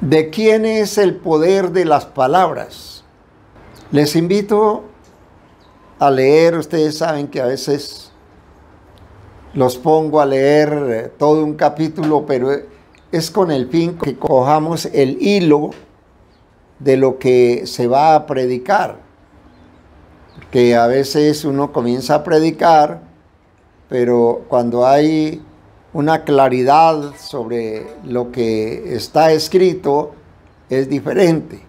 ¿De quién es el poder de las palabras? Les invito a leer. Ustedes saben que a veces los pongo a leer todo un capítulo, pero es con el fin que cojamos el hilo de lo que se va a predicar. Que a veces uno comienza a predicar, pero cuando hay una claridad sobre lo que está escrito, es diferente.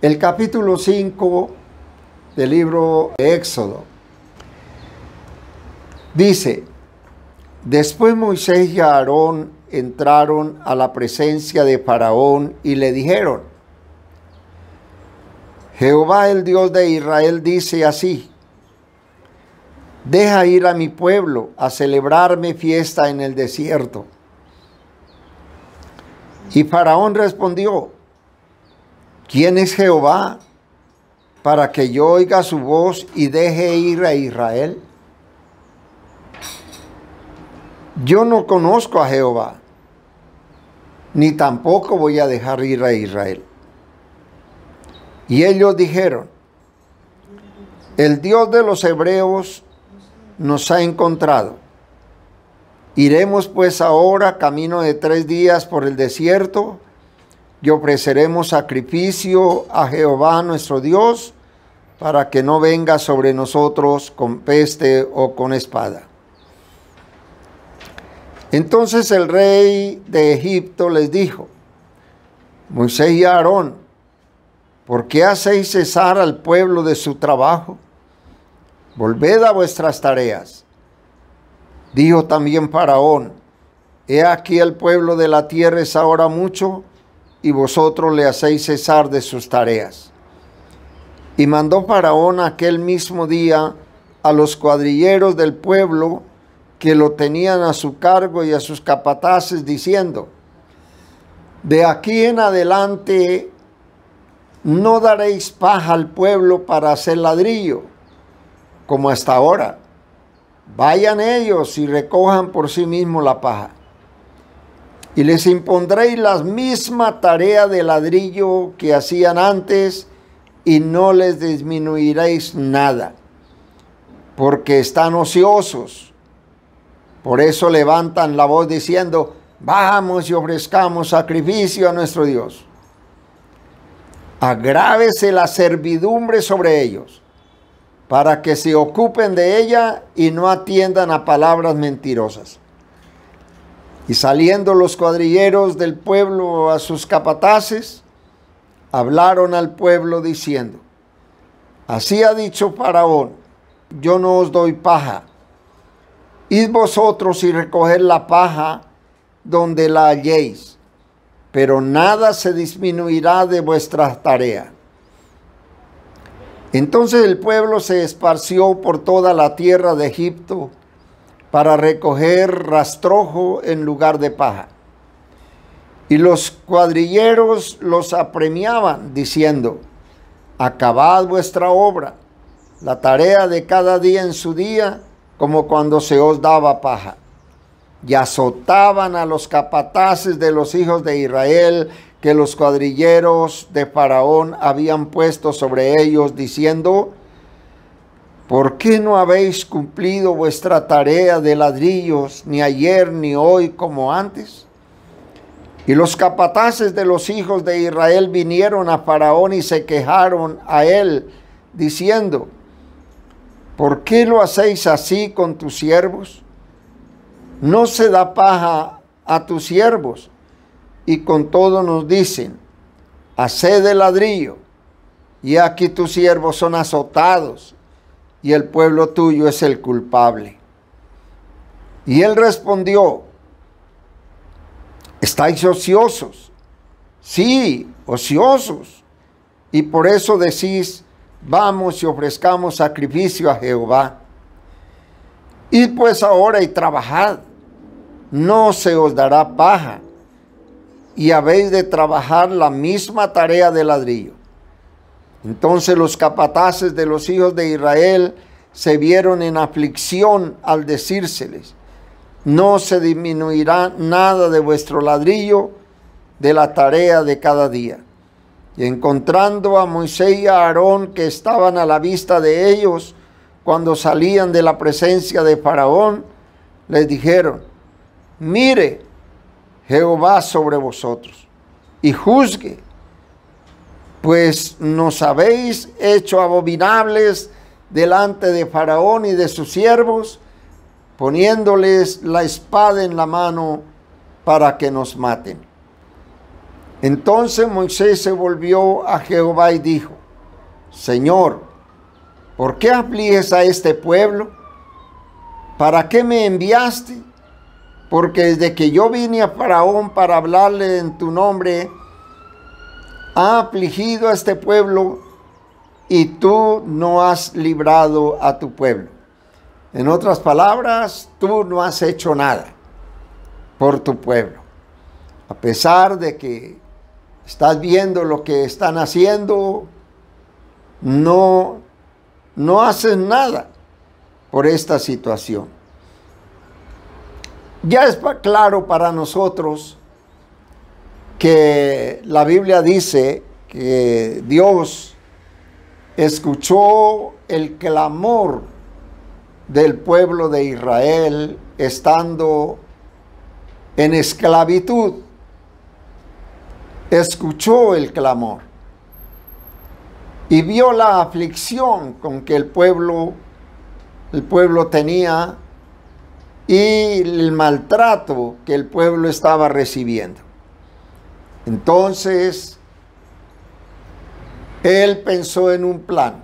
El capítulo 5 del libro de Éxodo dice: después Moisés y Aarón entraron a la presencia de Faraón y le dijeron: Jehová, el Dios de Israel, dice así: deja ir a mi pueblo a celebrarme fiesta en el desierto. Y Faraón respondió: ¿quién es Jehová para que yo oiga su voz y deje ir a Israel? Yo no conozco a Jehová, ni tampoco voy a dejar ir a Israel. Y ellos dijeron: el Dios de los hebreos nos ha encontrado. Iremos pues ahora camino de 3 días por el desierto y ofreceremos sacrificio a Jehová nuestro Dios para que no venga sobre nosotros con peste o con espada. Entonces el rey de Egipto les dijo: Moisés y Aarón, ¿por qué hacéis cesar al pueblo de su trabajo? Volved a vuestras tareas. Dijo también Faraón: he aquí el pueblo de la tierra es ahora mucho, y vosotros le hacéis cesar de sus tareas. Y mandó Faraón aquel mismo día a los cuadrilleros del pueblo que lo tenían a su cargo y a sus capataces, diciendo: de aquí en adelante no daréis paja al pueblo para hacer ladrillo, como hasta ahora. Vayan ellos y recojan por sí mismos la paja. Y les impondréis la misma tarea de ladrillo que hacían antes, y no les disminuiréis nada, porque están ociosos. Por eso levantan la voz diciendo: vamos y ofrezcamos sacrificio a nuestro Dios. Agrávese la servidumbre sobre ellos, para que se ocupen de ella y no atiendan a palabras mentirosas. Y saliendo los cuadrilleros del pueblo a sus capataces, hablaron al pueblo diciendo: así ha dicho Faraón: yo no os doy paja. Id vosotros y recoged la paja donde la halléis, pero nada se disminuirá de vuestra tarea. Entonces el pueblo se esparció por toda la tierra de Egipto para recoger rastrojo en lugar de paja. Y los cuadrilleros los apremiaban, diciendo: acabad vuestra obra, la tarea de cada día en su día, como cuando se os daba paja. Y azotaban a los capataces de los hijos de Israel que los cuadrilleros de Faraón habían puesto sobre ellos, diciendo: ¿por qué no habéis cumplido vuestra tarea de ladrillos, ni ayer ni hoy como antes? Y los capataces de los hijos de Israel vinieron a Faraón y se quejaron a él, diciendo: ¿por qué lo hacéis así con tus siervos? No se da paja a tus siervos, y con todo nos dicen: haced de ladrillo, y aquí tus siervos son azotados, y el pueblo tuyo es el culpable. Y él respondió: ¿estáis ociosos? Sí, ociosos. Y por eso decís: vamos y ofrezcamos sacrificio a Jehová. Id pues ahora y trabajad, no se os dará paja, y habéis de trabajar la misma tarea de ladrillo. Entonces los capataces de los hijos de Israel se vieron en aflicción al decírseles: no se disminuirá nada de vuestro ladrillo, de la tarea de cada día. Y encontrando a Moisés y a Aarón, que estaban a la vista de ellos cuando salían de la presencia de Faraón, les dijeron: mire Jehová sobre vosotros y juzgue, pues nos habéis hecho abominables delante de Faraón y de sus siervos, poniéndoles la espada en la mano para que nos maten. Entonces Moisés se volvió a Jehová y dijo: Señor, ¿por qué afliges a este pueblo? ¿Para qué me enviaste? Porque desde que yo vine a Faraón para hablarle en tu nombre, ha afligido a este pueblo y tú no has librado a tu pueblo. En otras palabras, tú no has hecho nada por tu pueblo. A pesar de que estás viendo lo que están haciendo, no haces nada por esta situación. Ya es claro para nosotros que la Biblia dice que Dios escuchó el clamor del pueblo de Israel estando en esclavitud. Escuchó el clamor y vio la aflicción con que el pueblo tenía y el maltrato que el pueblo estaba recibiendo. Entonces, él pensó en un plan.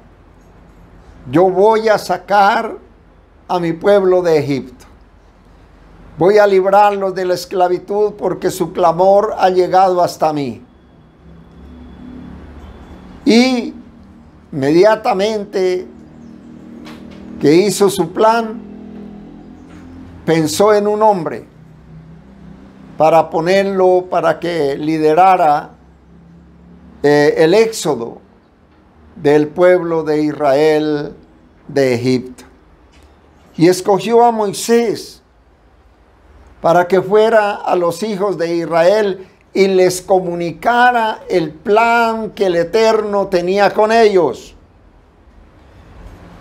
Yo voy a sacar a mi pueblo de Egipto. Voy a librarlos de la esclavitud porque su clamor ha llegado hasta mí. Y inmediatamente que hizo su plan, pensó en un hombre para ponerlo para que liderara el éxodo del pueblo de Israel de Egipto. Y escogió a Moisés para que fuera a los hijos de Israel y les comunicara el plan que el Eterno tenía con ellos.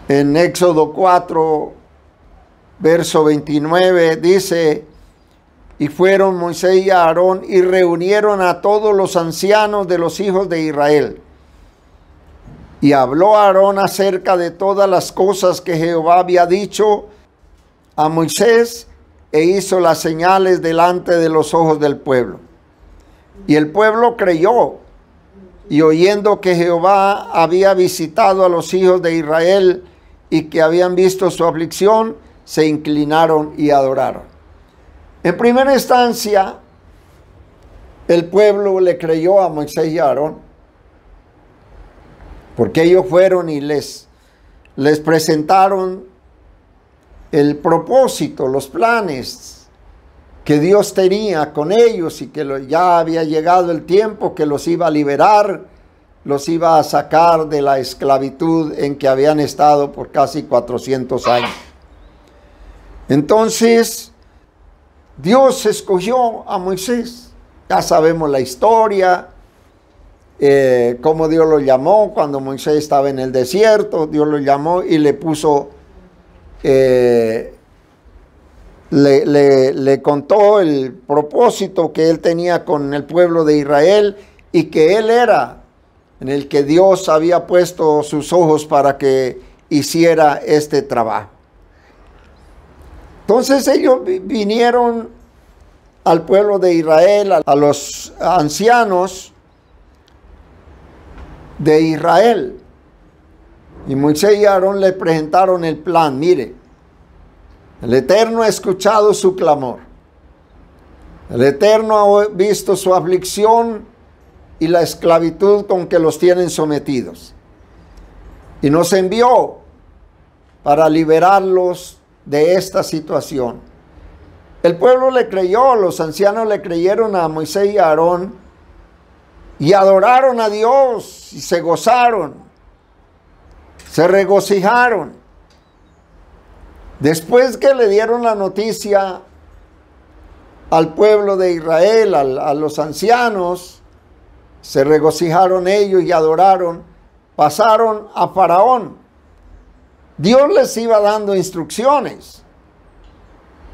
En Éxodo 4, verso 29 dice: y fueron Moisés y Aarón y reunieron a todos los ancianos de los hijos de Israel. Y habló Aarón acerca de todas las cosas que Jehová había dicho a Moisés, e hizo las señales delante de los ojos del pueblo. Y el pueblo creyó, y oyendo que Jehová había visitado a los hijos de Israel y que habían visto su aflicción, se inclinaron y adoraron. En primera instancia, el pueblo le creyó a Moisés y a Aarón, porque ellos fueron y les presentaron el propósito, los planes que Dios tenía con ellos, y que ya había llegado el tiempo que los iba a liberar, los iba a sacar de la esclavitud en que habían estado por casi 400 años. Entonces, Dios escogió a Moisés. Ya sabemos la historia, cómo Dios lo llamó cuando Moisés estaba en el desierto. Dios lo llamó y le puso, le contó el propósito que él tenía con el pueblo de Israel, y que él era en el que Dios había puesto sus ojos para que hiciera este trabajo. Entonces ellos vinieron al pueblo de Israel, a los ancianos de Israel, y Moisés y Aarón le presentaron el plan. Mire, el Eterno ha escuchado su clamor, el Eterno ha visto su aflicción y la esclavitud con que los tienen sometidos, y nos envió para liberarlos de esta situación. El pueblo le creyó, los ancianos le creyeron a Moisés y a Aarón, y adoraron a Dios, y se gozaron, se regocijaron. Después que le dieron la noticia al pueblo de Israel, a los ancianos, se regocijaron ellos y adoraron, pasaron a Faraón. Dios les iba dando instrucciones.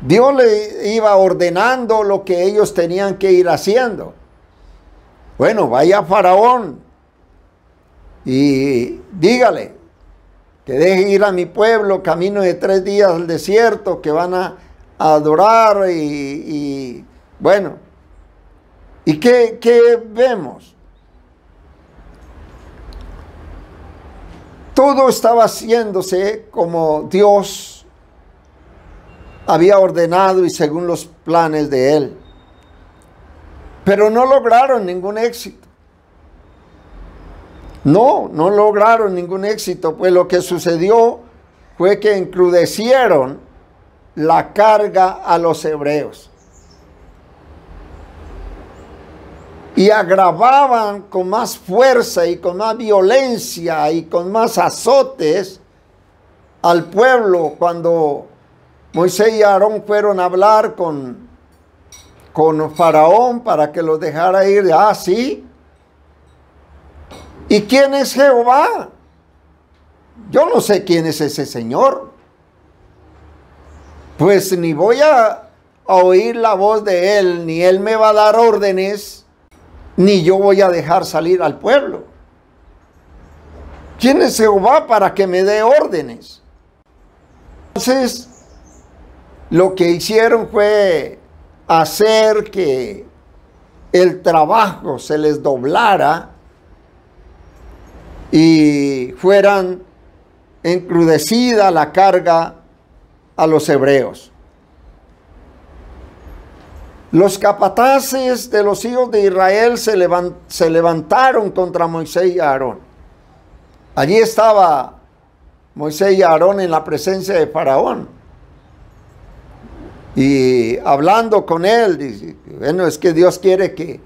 Dios le iba ordenando lo que ellos tenían que ir haciendo. Bueno, vaya a Faraón y dígale que deje ir a mi pueblo camino de 3 días al desierto, que van a adorar y bueno. ¿Y qué vemos? Todo estaba haciéndose como Dios había ordenado y según los planes de Él. Pero no lograron ningún éxito. No lograron ningún éxito, pues lo que sucedió fue que encrudecieron la carga a los hebreos. Y agravaban con más fuerza y con más violencia y con más azotes al pueblo cuando Moisés y Aarón fueron a hablar con Faraón para que los dejara ir. Ah, sí. ¿Y quién es Jehová? Yo no sé quién es ese Señor. Pues ni voy a oír la voz de Él, ni Él me va a dar órdenes, ni yo voy a dejar salir al pueblo. ¿Quién es Jehová para que me dé órdenes? Entonces, lo que hicieron fue hacer que el trabajo se les doblara y fueran encrudecida la carga a los hebreos. Los capataces de los hijos de Israel se levantaron contra Moisés y Aarón. Allí estaba Moisés y Aarón en la presencia de Faraón. Y hablando con él, dice, bueno, es que Dios quiere que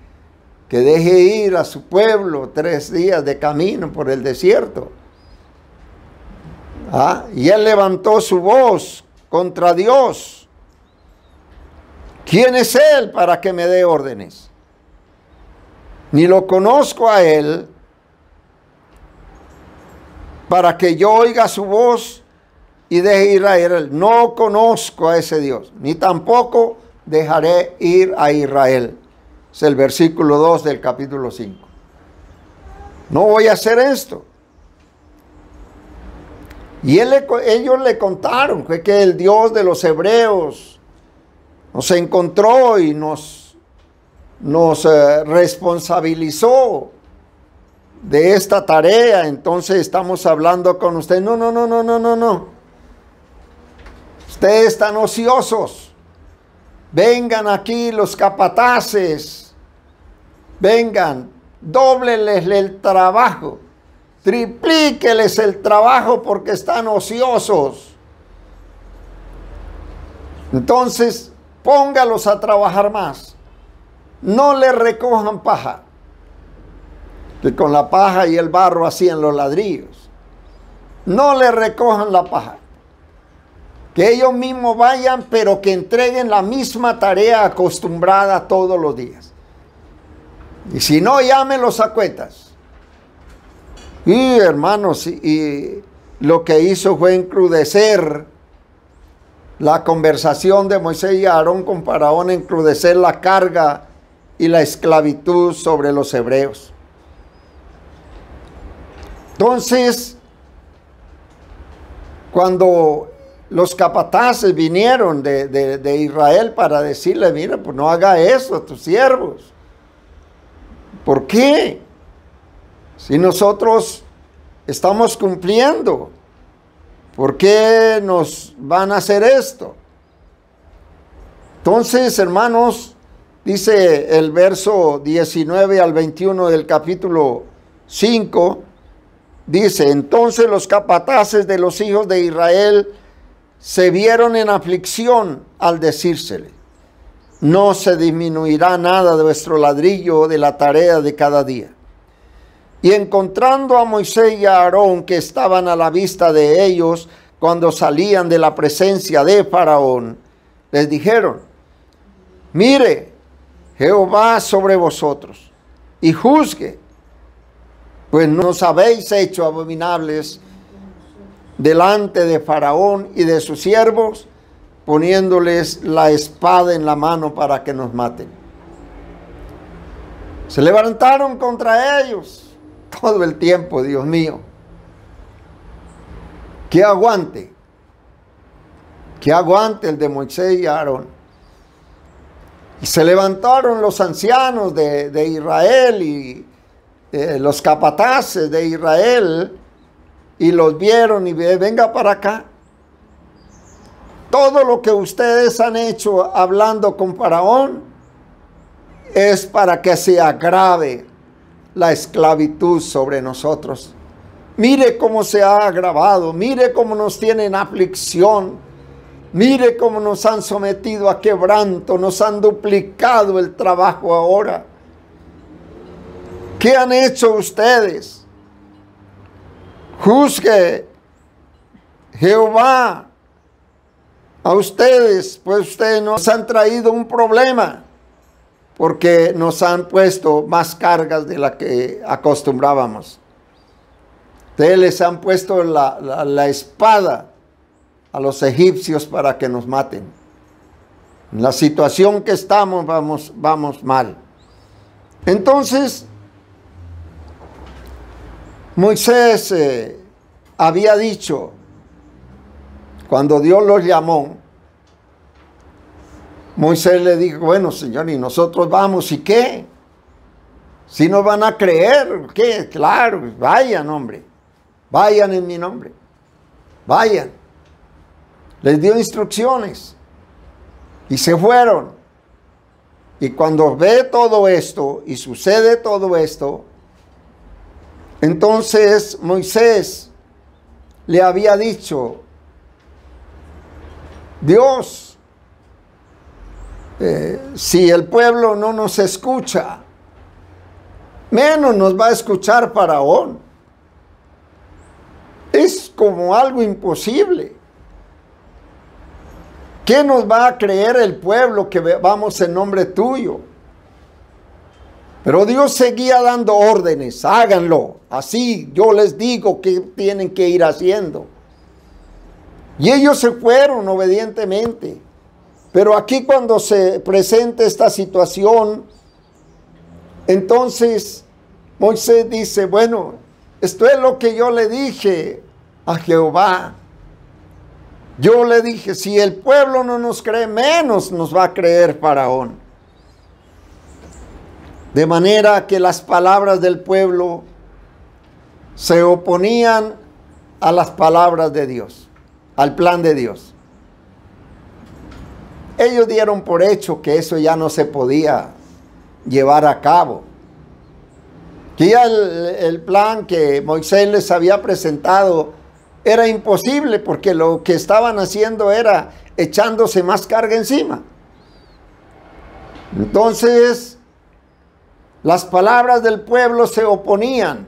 deje ir a su pueblo 3 días de camino por el desierto. Y él levantó su voz contra Dios. ¿Quién es él para que me dé órdenes? Ni lo conozco a él para que yo oiga su voz y deje ir a Israel. No conozco a ese Dios, ni tampoco dejaré ir a Israel. Es el versículo 2 del capítulo 5. No voy a hacer esto. Y ellos le contaron fue que el Dios de los hebreos nos encontró y nos responsabilizó de esta tarea. Entonces estamos hablando con usted. No. Ustedes están ociosos. Vengan aquí los capataces. Vengan, dóblenles el trabajo. Triplíqueles el trabajo porque están ociosos. Entonces, póngalos a trabajar más. No le recojan paja, que con la paja y el barro hacían los ladrillos. No le recojan la paja. Que ellos mismos vayan, pero que entreguen la misma tarea acostumbrada todos los días. Y si no, llámenlos a cuentas. Y hermanos, y lo que hizo fue encrudecer la conversación de Moisés y Aarón con Faraón, encrudecer la carga y la esclavitud sobre los hebreos. Entonces, cuando los capataces vinieron de Israel para decirle, mira, pues no haga eso a tus siervos. ¿Por qué? Si nosotros estamos cumpliendo, ¿por qué nos van a hacer esto? Entonces, hermanos, dice el verso 19 al 21 del capítulo 5, dice, entonces los capataces de los hijos de Israel se vieron en aflicción al decírsele, no se disminuirá nada de vuestro ladrillo de la tarea de cada día. Y encontrando a Moisés y a Aarón, que estaban a la vista de ellos cuando salían de la presencia de Faraón, les dijeron, mire, Jehová sobre vosotros, y juzgue, pues nos habéis hecho abominables delante de Faraón y de sus siervos, poniéndoles la espada en la mano para que nos maten. Se levantaron contra ellos todo el tiempo, Dios mío. Que aguante el de Moisés y Aarón. Y se levantaron los ancianos de Israel y los capataces de Israel y los vieron y venga para acá. Todo lo que ustedes han hecho hablando con Faraón es para que se agrave la esclavitud sobre nosotros. Mire cómo se ha agravado, mire cómo nos tienen aflicción, mire cómo nos han sometido a quebranto, nos han duplicado el trabajo ahora. ¿Qué han hecho ustedes? Juzgue Jehová a ustedes, pues ustedes nos han traído un problema, porque nos han puesto más cargas de la que acostumbrábamos. Ustedes les han puesto la espada a los egipcios para que nos maten. En la situación que estamos vamos mal. Entonces, Moisés había dicho, cuando Dios los llamó, Moisés le dijo, bueno, Señor, y nosotros vamos, ¿y qué? Si nos van a creer, ¿qué? Claro, vayan, hombre, vayan en mi nombre, vayan. Les dio instrucciones y se fueron. Y cuando ve todo esto y sucede todo esto, entonces Moisés le había dicho, Dios, si el pueblo no nos escucha, menos nos va a escuchar Faraón. Es como algo imposible. ¿Qué nos va a creer el pueblo que vamos en nombre tuyo? Pero Dios seguía dando órdenes, háganlo, así yo les digo que tienen que ir haciendo. Y ellos se fueron obedientemente. Pero aquí cuando se presenta esta situación, entonces Moisés dice, bueno, esto es lo que yo le dije a Jehová. Yo le dije, si el pueblo no nos cree, menos nos va a creer Faraón. De manera que las palabras del pueblo se oponían a las palabras de Dios, al plan de Dios. Ellos dieron por hecho que eso ya no se podía llevar a cabo. Que ya el plan que Moisés les había presentado era imposible, porque lo que estaban haciendo era echándose más carga encima. Entonces, las palabras del pueblo se oponían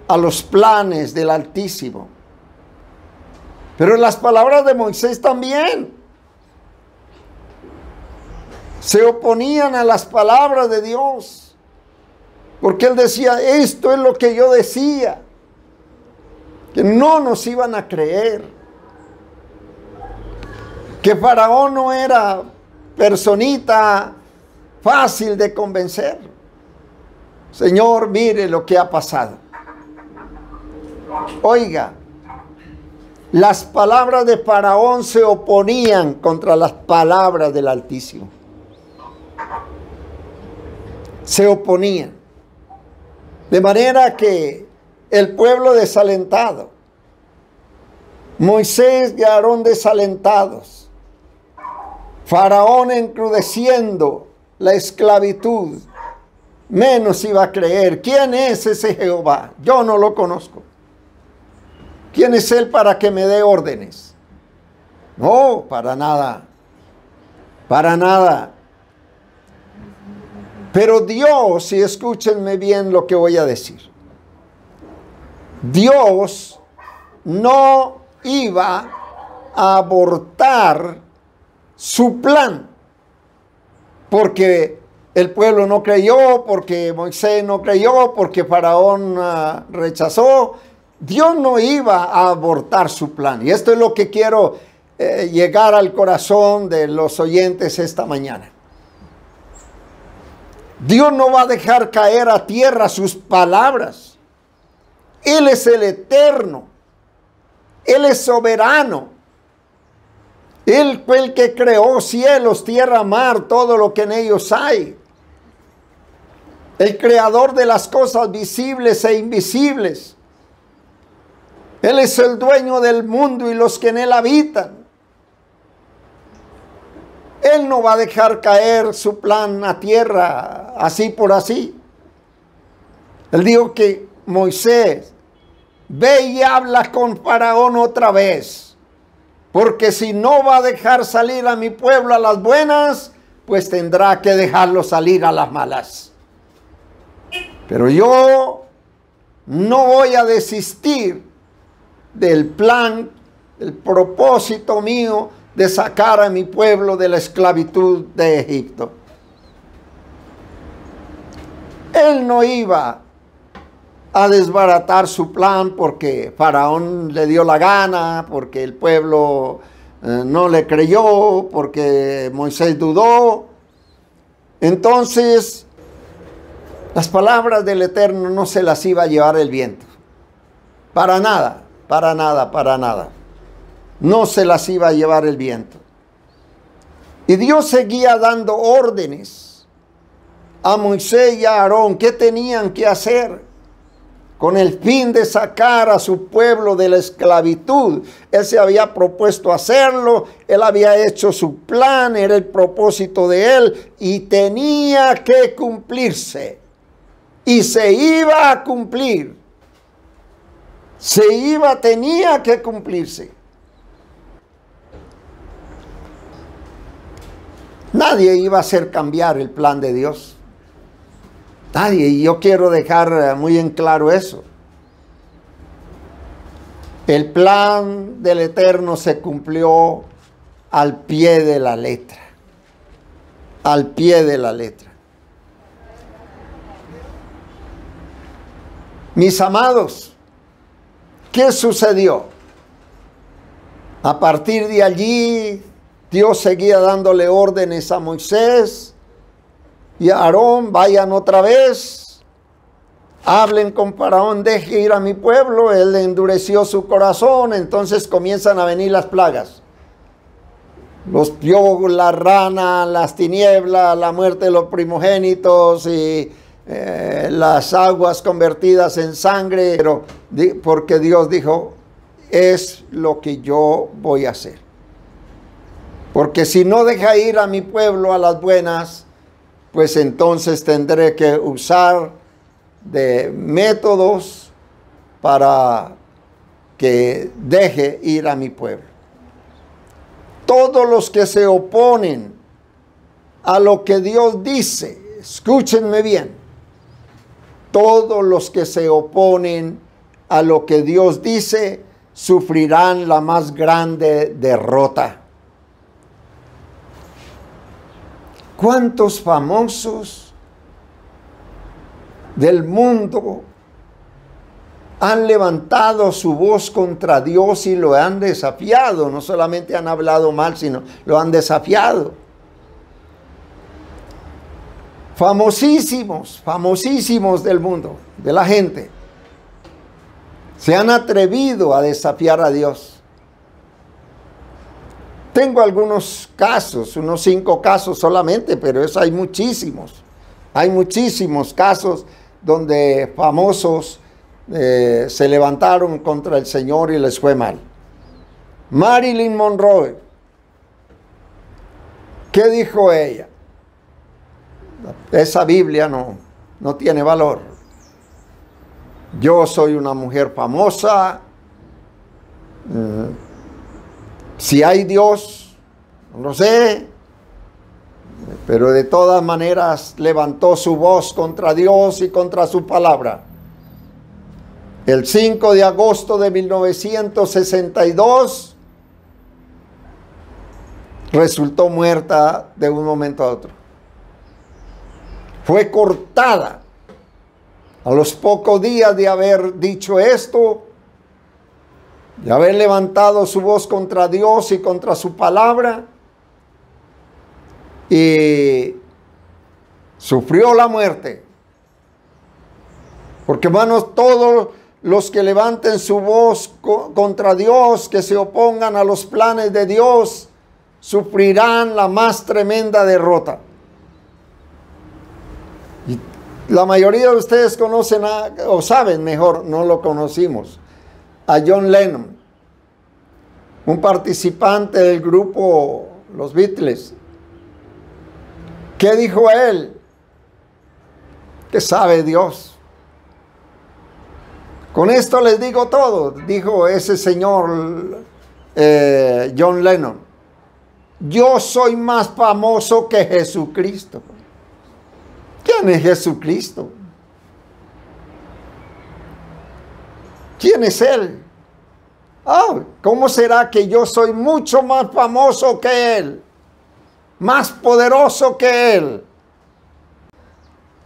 a los planes del Altísimo. Pero las palabras de Moisés también se oponían a las palabras de Dios, porque él decía, esto es lo que yo decía, que no nos iban a creer, que Faraón no era personita fácil de convencer. Señor, mire lo que ha pasado. Oiga, las palabras de Faraón se oponían contra las palabras del Altísimo. Se oponían. De manera que el pueblo desalentado, Moisés y Aarón desalentados, Faraón encrudeciendo la esclavitud, menos iba a creer. ¿Quién es ese Jehová? Yo no lo conozco. ¿Quién es él para que me dé órdenes? No, para nada. Para nada. Pero Dios, y escúchenme bien lo que voy a decir, Dios no iba a abortar su plan. porque el pueblo no creyó, porque Moisés no creyó, porque Faraón rechazó. Dios no iba a abortar su plan. Y esto es lo que quiero llegar al corazón de los oyentes esta mañana. Dios no va a dejar caer a tierra sus palabras. Él es el eterno. Él es soberano. Él fue el que creó cielos, tierra, mar, todo lo que en ellos hay. El creador de las cosas visibles e invisibles. Él es el dueño del mundo y los que en él habitan. Él no va a dejar caer su plan a tierra así por así. Él dijo que Moisés, ve y habla con Faraón otra vez, porque si no va a dejar salir a mi pueblo a las buenas, pues tendrá que dejarlo salir a las malas. Pero yo no voy a desistir del plan, del propósito mío de sacar a mi pueblo de la esclavitud de Egipto. Él no iba a desbaratar su plan porque Faraón le dio la gana, porque el pueblo no le creyó, porque Moisés dudó. Entonces, las palabras del Eterno no se las iba a llevar el viento. Para nada, para nada, para nada. No se las iba a llevar el viento. Y Dios seguía dando órdenes a Moisés y a Aarón qué tenían que hacer con el fin de sacar a su pueblo de la esclavitud. Él se había propuesto hacerlo, él había hecho su plan, era el propósito de él y tenía que cumplirse. Y se iba a cumplir. Tenía que cumplirse. Nadie iba a hacer cambiar el plan de Dios. Nadie. Y yo quiero dejar muy en claro eso. El plan del Eterno se cumplió al pie de la letra. Al pie de la letra. Mis amados, ¿qué sucedió? A partir de allí, Dios seguía dándole órdenes a Moisés y a Aarón, vayan otra vez, hablen con Faraón, deje ir a mi pueblo. Él endureció su corazón, entonces comienzan a venir las plagas. Los piojos, la rana, las tinieblas, la muerte de los primogénitos y las aguas convertidas en sangre, pero porque Dios dijo, es lo que yo voy a hacer. Porque si no deja ir a mi pueblo a las buenas, pues entonces tendré que usar de métodos para que deje ir a mi pueblo. Todos los que se oponen a lo que Dios dice, escúchenme bien, todos los que se oponen a lo que Dios dice sufrirán la más grande derrota. ¿Cuántos famosos del mundo han levantado su voz contra Dios y lo han desafiado? No solamente han hablado mal, sino lo han desafiado. Famosísimos, famosísimos del mundo, de la gente, se han atrevido a desafiar a Dios. Tengo algunos casos, unos 5 casos solamente, pero eso hay muchísimos. Hay muchísimos casos donde famosos se levantaron contra el Señor y les fue mal. Marilyn Monroe, ¿qué dijo ella? Esa Biblia no tiene valor. Yo soy una mujer famosa. Si hay Dios, no lo sé, pero de todas maneras levantó su voz contra Dios y contra su palabra. El 5 de agosto de 1962 resultó muerta de un momento a otro. fue cortada. A los pocos días de haber dicho esto, de haber levantado su voz contra Dios y contra su palabra, y sufrió la muerte. Porque, hermanos, todos los que levanten su voz contra Dios, que se opongan a los planes de Dios, sufrirán la más tremenda derrota. Y la mayoría de ustedes conocen o saben mejor, no lo conocimos, a John Lennon, un participante del grupo Los Beatles. ¿Qué dijo él? ¿Qué sabe Dios? Con esto les digo todo, dijo ese señor John Lennon. Yo soy más famoso que Jesucristo. ¿Quién es Jesucristo? ¿Quién es Él? ¿Cómo será que yo soy mucho más famoso que Él? Más poderoso que Él.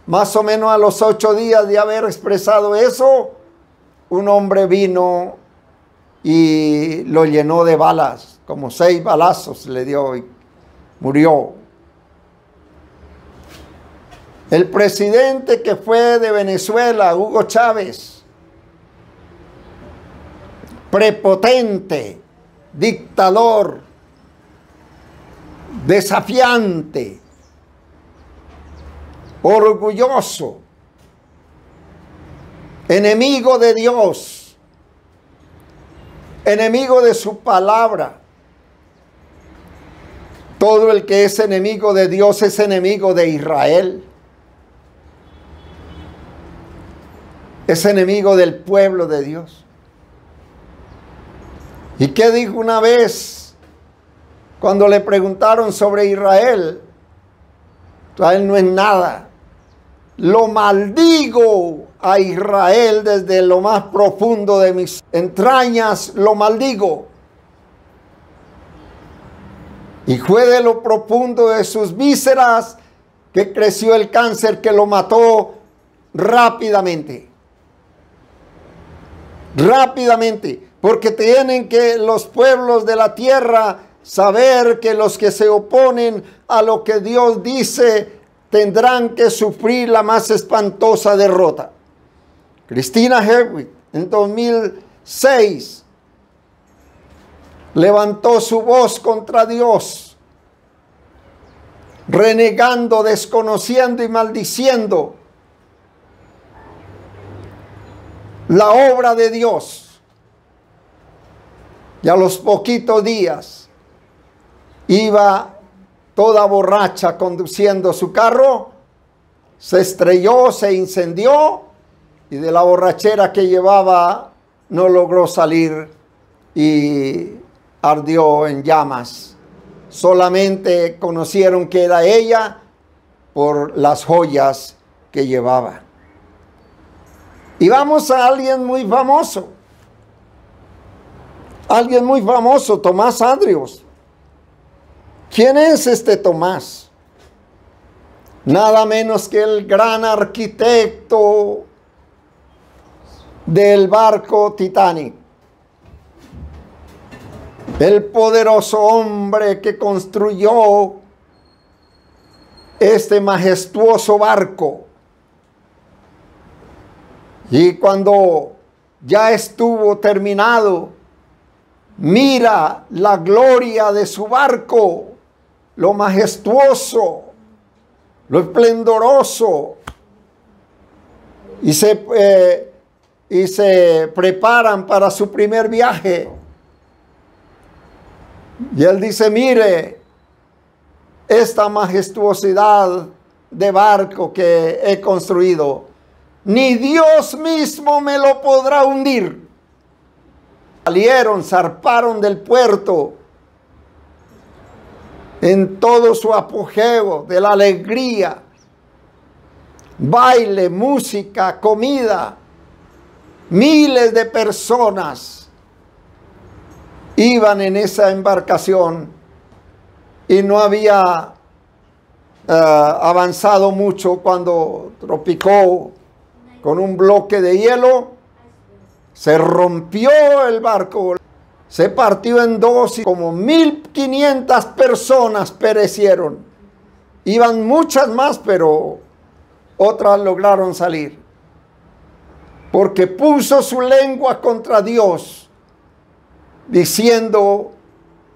Más o menos a los 8 días de haber expresado eso, un hombre vino y lo llenó de balas, como 6 balazos le dio y murió. El presidente que fue de Venezuela, Hugo Chávez, prepotente, dictador, desafiante, orgulloso, enemigo de Dios, enemigo de su palabra. Todo el que es enemigo de Dios es enemigo de Israel. Es enemigo del pueblo de Dios. ¿Y qué dijo una vez cuando le preguntaron sobre Israel? Israel no es nada. Lo maldigo a Israel desde lo más profundo de mis entrañas, lo maldigo. Y fue de lo profundo de sus vísceras que creció el cáncer que lo mató rápidamente. Rápidamente, porque tienen que los pueblos de la tierra saber que los que se oponen a lo que Dios dice tendrán que sufrir la más espantosa derrota. Christina Hardwick en 2006 levantó su voz contra Dios, renegando, desconociendo y maldiciendo la obra de Dios. Y a los poquitos días iba toda borracha conduciendo su carro, se estrelló, se incendió y de la borrachera que llevaba no logró salir y ardió en llamas. Solamente conocieron que era ella por las joyas que llevaba. Y vamos a alguien muy famoso. Alguien muy famoso, Tomás Andrews. ¿Quién es este Tomás? Nada menos que el gran arquitecto del barco Titanic. El poderoso hombre que construyó este majestuoso barco. Y cuando ya estuvo terminado, mira la gloria de su barco, lo majestuoso, lo esplendoroso, y se preparan para su primer viaje. Y él dice, mire, esta majestuosidad de barco que he construido, ni Dios mismo me lo podrá hundir. Salieron, zarparon del puerto en todo su apogeo de la alegría, baile, música, comida. Miles de personas iban en esa embarcación y no había avanzado mucho cuando tropicó con un bloque de hielo. Se rompió el barco, se partió en dos y como 1500 personas perecieron. Iban muchas más, pero otras lograron salir. Porque puso su lengua contra Dios, diciendo,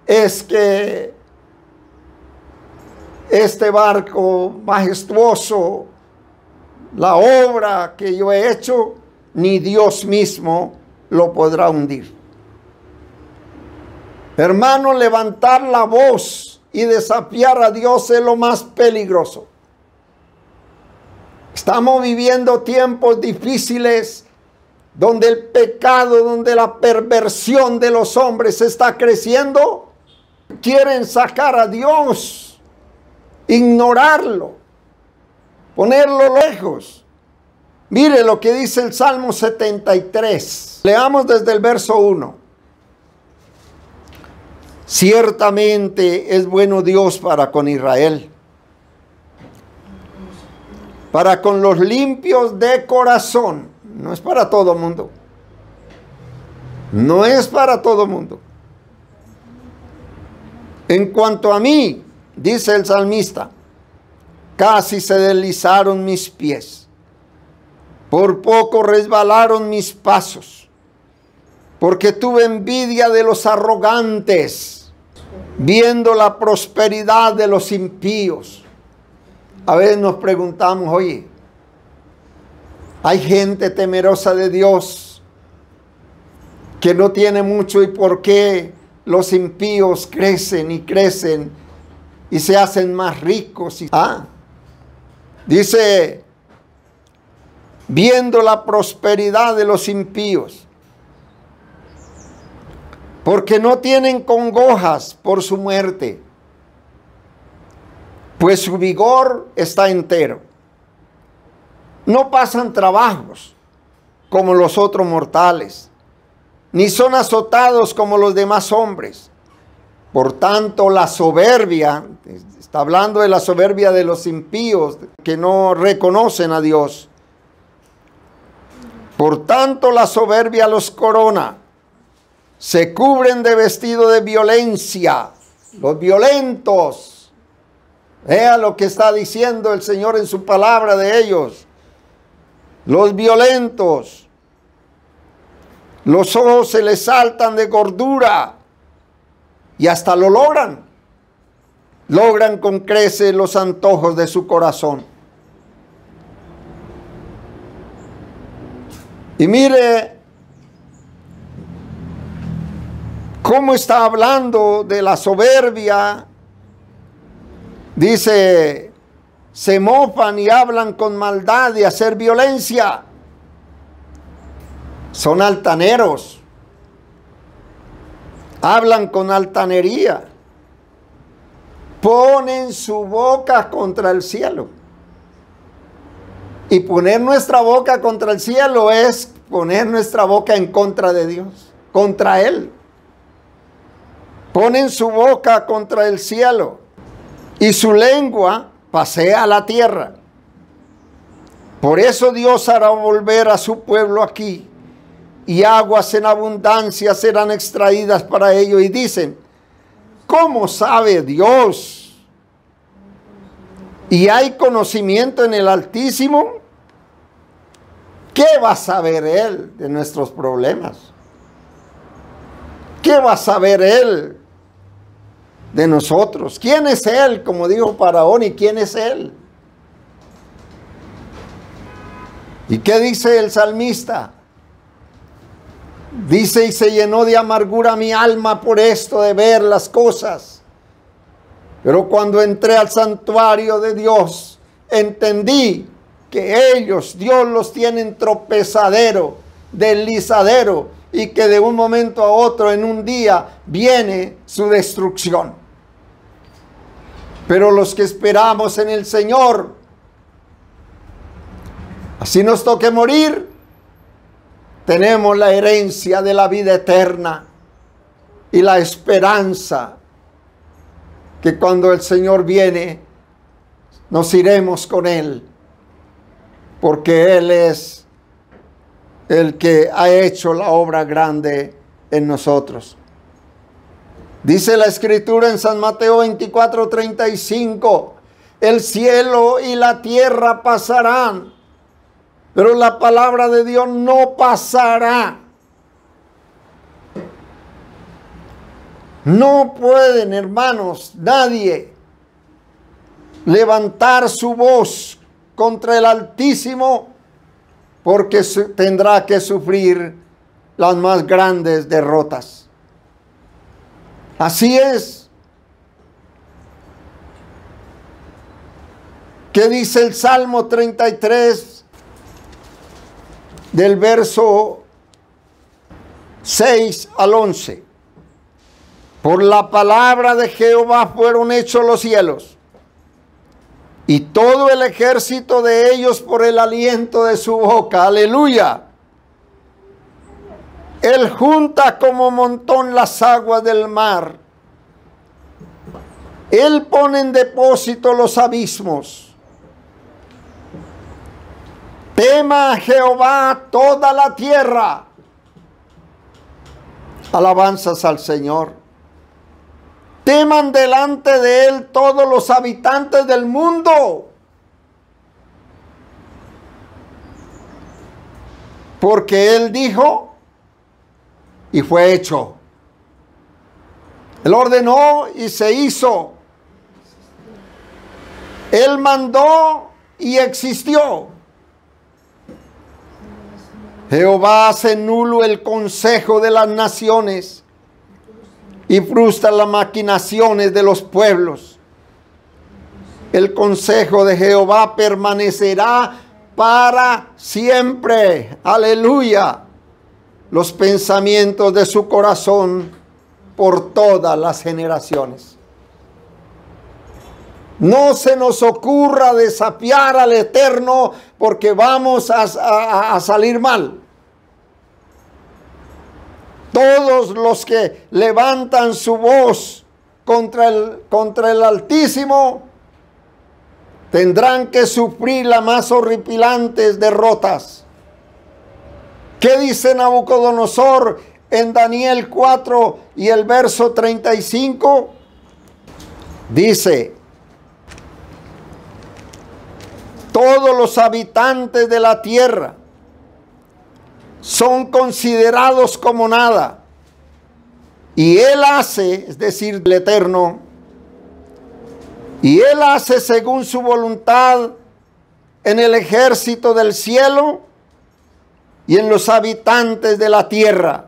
es que este barco majestuoso, la obra que yo he hecho, ni Dios mismo lo podrá hundir. Hermano, levantar la voz y desafiar a Dios es lo más peligroso. Estamos viviendo tiempos difíciles donde el pecado, donde la perversión de los hombres está creciendo. Quieren sacar a Dios, ignorarlo, ponerlo lejos. Mire lo que dice el Salmo 73. Leamos desde el verso 1. Ciertamente es bueno Dios para con Israel, para con los limpios de corazón. No es para todo mundo. No es para todo mundo. En cuanto a mí, dice el salmista, casi se deslizaron mis pies. Por poco resbalaron mis pasos, porque tuve envidia de los arrogantes, viendo la prosperidad de los impíos. A veces nos preguntamos, oye, hay gente temerosa de Dios que no tiene mucho, ¿y por qué los impíos crecen y crecen y se hacen más ricos? Dice, viendo la prosperidad de los impíos, porque no tienen congojas por su muerte, pues su vigor está entero. No pasan trabajos como los otros mortales, ni son azotados como los demás hombres. Por tanto, la soberbia, está hablando de la soberbia de los impíos que no reconocen a Dios. Por tanto, la soberbia los corona. Se cubren de vestido de violencia. Los violentos. Vea lo que está diciendo el Señor en su palabra de ellos. Los violentos. Los ojos se les saltan de gordura. Y hasta lo logran. Logran con creces los antojos de su corazón. Y mire cómo está hablando de la soberbia. Dice, se mofan y hablan con maldad de hacer violencia. Son altaneros. Hablan con altanería. Ponen su boca contra el cielo. Y poner nuestra boca contra el cielo es poner nuestra boca en contra de Dios, contra Él. Ponen su boca contra el cielo y su lengua pasea la tierra. Por eso Dios hará volver a su pueblo aquí, y aguas en abundancia serán extraídas para ello. Y dicen, ¿cómo sabe Dios? ¿Y hay conocimiento en el Altísimo? ¿Qué va a saber Él de nuestros problemas? ¿Qué va a saber Él de nosotros? ¿Quién es Él? Como dijo Faraón, ¿y quién es Él? ¿Y qué dice el salmista? Dice, y se llenó de amargura mi alma por esto de ver las cosas. Pero cuando entré al santuario de Dios, entendí que ellos, Dios los tiene en tropezadero, deslizadero, y que de un momento a otro, en un día, viene su destrucción. Pero los que esperamos en el Señor, así nos toque morir, tenemos la herencia de la vida eterna y la esperanza que cuando el Señor viene, nos iremos con Él, porque Él es el que ha hecho la obra grande en nosotros. Dice la Escritura en San Mateo 24:35, el cielo y la tierra pasarán, pero la palabra de Dios no pasará. No pueden, hermanos, nadie levantar su voz contra el Altísimo, porque tendrá que sufrir las más grandes derrotas. Así es. ¿Qué dice el Salmo 33 del verso 6 al 11? Por la palabra de Jehová fueron hechos los cielos, y todo el ejército de ellos por el aliento de su boca. Aleluya. Él junta como montón las aguas del mar. Él pone en depósito los abismos. Tema a Jehová toda la tierra. Alabanzas al Señor. Teman delante de Él todos los habitantes del mundo. Porque Él dijo y fue hecho. Él ordenó y se hizo. Él mandó y existió. Jehová hace nulo el consejo de las naciones y frustra las maquinaciones de los pueblos. El consejo de Jehová permanecerá para siempre. Aleluya. Los pensamientos de su corazón por todas las generaciones. No se nos ocurra desafiar al Eterno porque vamos a salir mal. Todos los que levantan su voz contra el Altísimo tendrán que sufrir las más horripilantes derrotas. ¿Qué dice Nabucodonosor en Daniel 4 y el verso 35? Dice: todos los habitantes de la tierra son considerados como nada. Y Él hace, es decir, el Eterno, y Él hace según su voluntad en el ejército del cielo y en los habitantes de la tierra.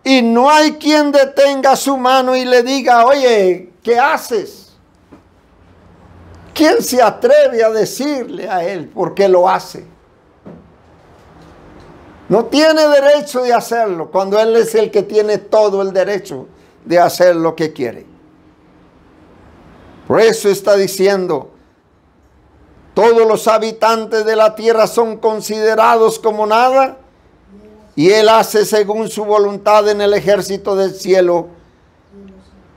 Y no hay quien detenga su mano y le diga: oye, ¿qué haces? ¿Quién se atreve a decirle a Él por qué lo hace? No tiene derecho de hacerlo cuando Él es el que tiene todo el derecho de hacer lo que quiere. Por eso está diciendo: todos los habitantes de la tierra son considerados como nada, y Él hace según su voluntad en el ejército del cielo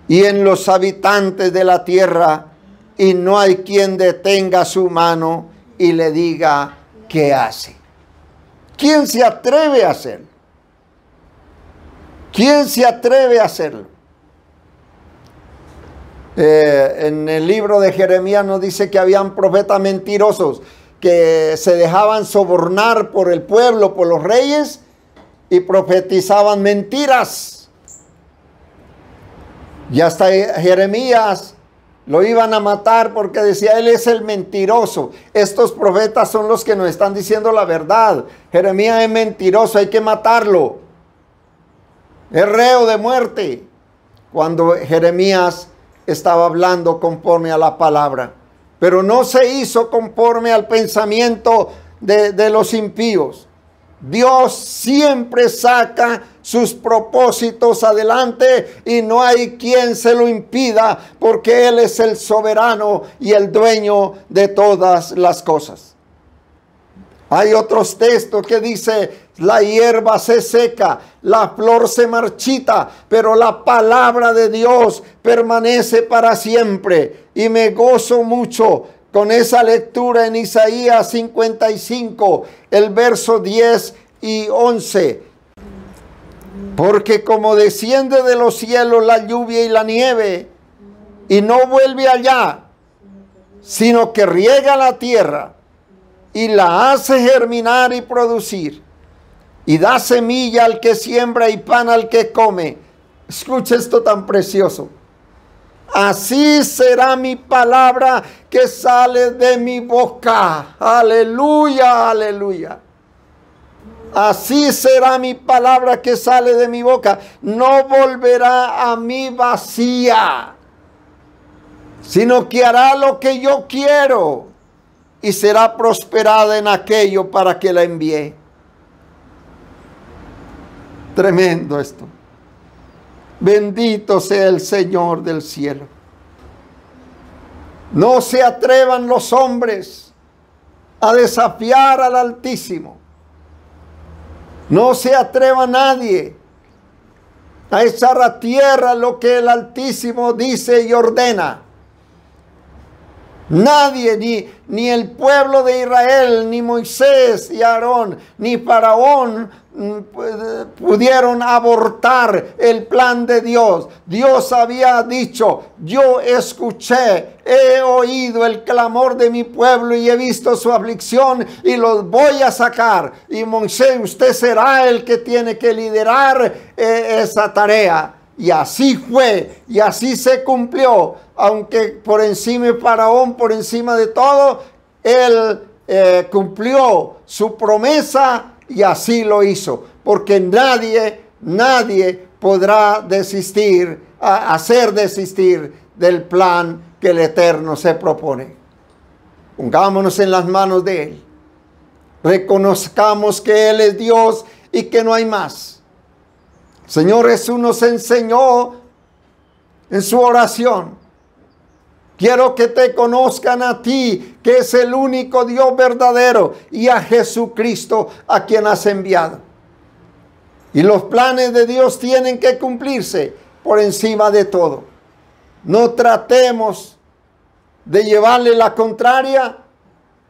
y en los habitantes de la tierra, y no hay quien detenga su mano y le diga qué hace. ¿Quién se atreve a hacerlo? ¿Quién se atreve a hacerlo? En el libro de Jeremías nos dice que habían profetas mentirosos que se dejaban sobornar por el pueblo, por los reyes, y profetizaban mentiras. Y hasta Jeremías lo iban a matar porque decía: él es el mentiroso. Estos profetas son los que nos están diciendo la verdad. Jeremías es mentiroso, hay que matarlo. Es reo de muerte. Cuando Jeremías estaba hablando conforme a la palabra. Pero no se hizo conforme al pensamiento de los impíos. Dios siempre saca sus propósitos adelante y no hay quien se lo impida, porque Él es el soberano y el dueño de todas las cosas. Hay otros textos que dice: la hierba se seca, la flor se marchita, pero la palabra de Dios permanece para siempre. Y me gozo mucho con esa lectura en Isaías 55, el verso 10 y 11. Porque como desciende de los cielos la lluvia y la nieve, y no vuelve allá, sino que riega la tierra y la hace germinar y producir, y da semilla al que siembra y pan al que come. Escucha esto tan precioso. Así será mi palabra que sale de mi boca. Aleluya, aleluya. Así será mi palabra que sale de mi boca. No volverá a mí vacía, sino que hará lo que yo quiero y será prosperada en aquello para que la envíe. Tremendo esto. Bendito sea el Señor del cielo. No se atrevan los hombres a desafiar al Altísimo. No se atreva nadie a echar a tierra lo que el Altísimo dice y ordena. Nadie, ni el pueblo de Israel, ni Moisés y Aarón, ni Faraón pudieron abortar el plan de Dios. Dios había dicho: yo escuché, he oído el clamor de mi pueblo y he visto su aflicción y los voy a sacar. Y Moisés, usted será el que tiene que liderar esa tarea. Y así fue, y así se cumplió. Aunque por encima de Faraón, por encima de todo, él cumplió su promesa y así lo hizo. Porque nadie podrá hacer desistir del plan que el Eterno se propone. Pongámonos en las manos de Él. Reconozcamos que Él es Dios y que no hay más. Señor Jesús nos enseñó en su oración: quiero que te conozcan a ti, que es el único Dios verdadero, y a Jesucristo, a quien has enviado. Y los planes de Dios tienen que cumplirse por encima de todo. No tratemos de llevarle la contraria,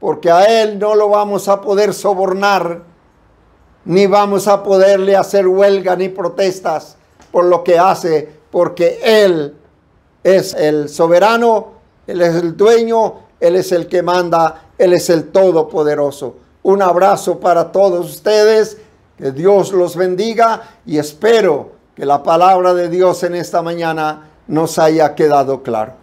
porque a Él no lo vamos a poder sobornar, ni vamos a poderle hacer huelga ni protestas por lo que hace, porque Él es el soberano, Él es el dueño, Él es el que manda, Él es el todopoderoso. Un abrazo para todos ustedes, que Dios los bendiga, y espero que la palabra de Dios en esta mañana nos haya quedado claro.